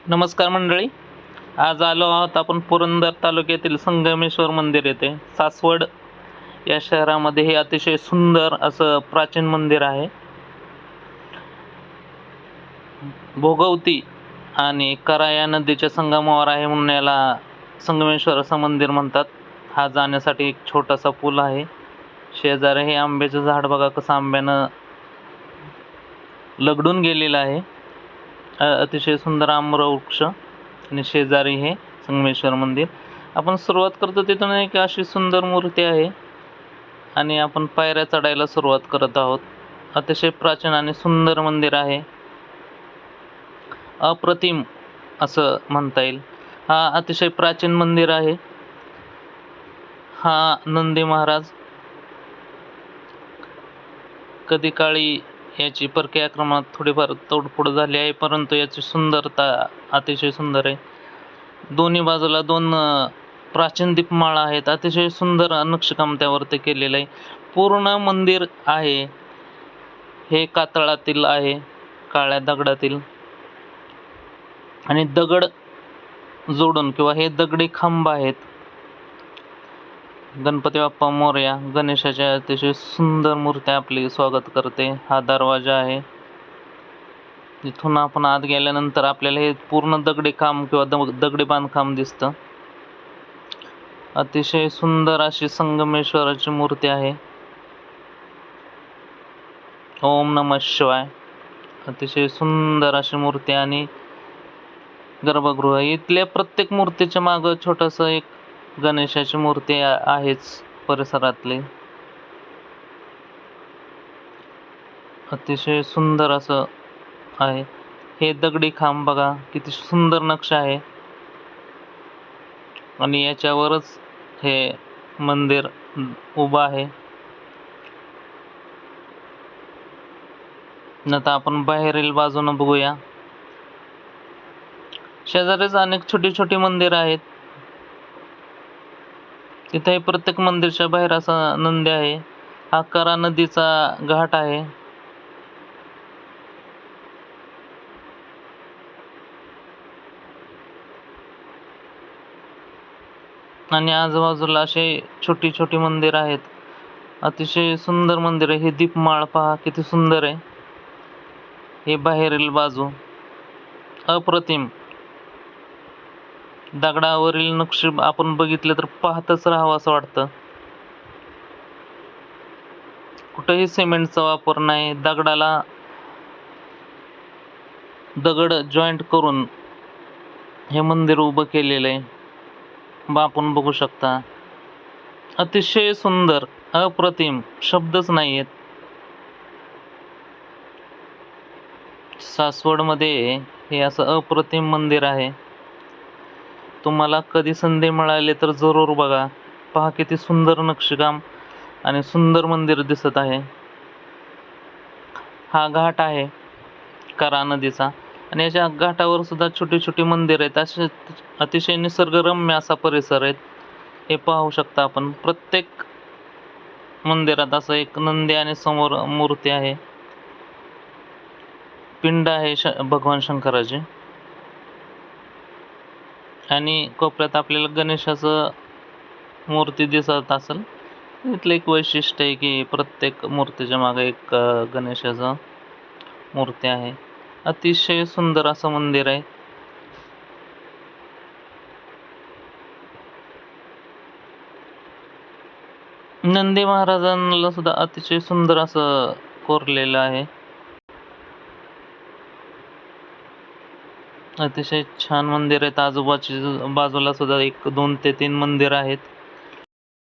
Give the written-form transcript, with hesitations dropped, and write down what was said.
नमस्कार मंडळी. आज आलो आहोत आपण पुरंदर तालुक्यातील संगमेश्वर मंदिर येथे. सासवड या शहरामध्ये हे अतिशय सुंदर असं प्राचीन मंदिर आहे. भोगवती आणि करा या नदीच्या संगमावर आहे म्हणून याला संगमेश्वर असं मंदिर म्हणतात. हा जाण्यासाठी एक छोटासा पूल आहे. शेजारी हे आंब्याचं झाड बघा कसं आंब्यानं लगडून गेलेलं आहे. अतिशय सुंदर आम्रवृक्ष आणि शेजारी हे संगमेश्वर मंदिर. आपण सुरुवात करतो तिथून एक अशी सुंदर मूर्ती आहे आणि आपण पायऱ्या चढायला सुरुवात करत आहोत. अतिशय प्राचीन आणि सुंदर मंदिर आहे. अप्रतिम असं म्हणता येईल. हा अतिशय प्राचीन मंदिर आहे. हा नंदी महाराज कधी काळी याची परकीय आक्रमणात थोडीफार तोडफोड झाली आहे, परंतु याची सुंदरता अतिशय सुंदर आहे. दोन्ही बाजूला दोन प्राचीन दीपमाळा आहेत. अतिशय सुंदर नक्षीकाम त्यावरती केलेलं आहे. पूर्ण मंदिर आहे हे कातळातील आहे, काळ्या दगडातील, आणि दगड जोडून किंवा हे दगडी खांब आहेत. गणपती बाप्पा मोरया, गणेशाच्या अतिशय सुंदर मूर्ती आपले स्वागत करते. हा दरवाजा आहे. इथून आपण आत गेल्यानंतर आपल्याला हे पूर्ण दगडी काम किंवा दगडी बांधकाम दिसतं. अतिशय सुंदर अशी संगमेश्वराची मूर्ती आहे. ओम नमः शिवाय. अतिशय सुंदर अशी मूर्ती आणि गर्भगृह. इथल्या प्रत्येक मूर्तीच्या मागं छोटंसं एक गणेशाची मूर्ती आहेच परिसरातली. अतिशय सुंदर असं आहे. हे दगडी खांब बघा किती सुंदर नक्षा आहे आणि याच्यावरच हे मंदिर उभं आहे. आता आपण बाहेरील बाजूनं बघूया. शेजारीच अनेक छोटी छोटी मंदिर आहेत. तिथे प्रत्येक मंदिरच्या बाहेर असा नंदी आहे. हा करा नदीचा घाट आहे. आणि आजूबाजूला असे छोटी छोटी मंदिर आहेत. अतिशय सुंदर मंदिर आहे. हे दीपमाळ पहा किती सुंदर आहे. हे बाहेरील बाजू अप्रतिम. दगडावरील नक्षी आपण बघितले तर पाहतच राहावं असं वाटतं. कुठेही सिमेंटचा वापर नाही. दगडाला दगड जॉईंट करून हे मंदिर उभं केलेलं आहे. आपण बघू शकता. अतिशय सुंदर, अप्रतिम, शब्दच नाही आहेत. सासवडमध्ये हे असं अप्रतिम मंदिर आहे. तुम्हाला कधी संधी मिळाली तर जरूर बघा. पहा किती सुंदर नक्षीकाम आणि सुंदर मंदिर दिसत आहे. हा घाट आहे करा नदीचा आणि याच्या घाटावर सुद्धा छोटी छोटी मंदिर आहेत. असे अतिशय निसर्गरम्य असा परिसर आहे. हे पाहू शकता आपण. प्रत्येक मंदिरात असं एक नंदी आणि समोर मूर्ती आहे. पिंड आहे भगवान शंकराची आणि कोपऱ्यात आपल्याला गणेशाचं मूर्ती दिसत असेल. इथलं एक वैशिष्ट्य आहे की प्रत्येक मूर्तीच्या मागे एक गणेशाचं मूर्ती आहे. अतिशय सुंदर असं मंदिर आहे. नंदी महाराजांना सुद्धा अतिशय सुंदर असं कोरलेलं आहे. अतिशय छान मंदिर आहेत. बाजूला सुद्धा एक 2 ते 3 मंदिर आहेत.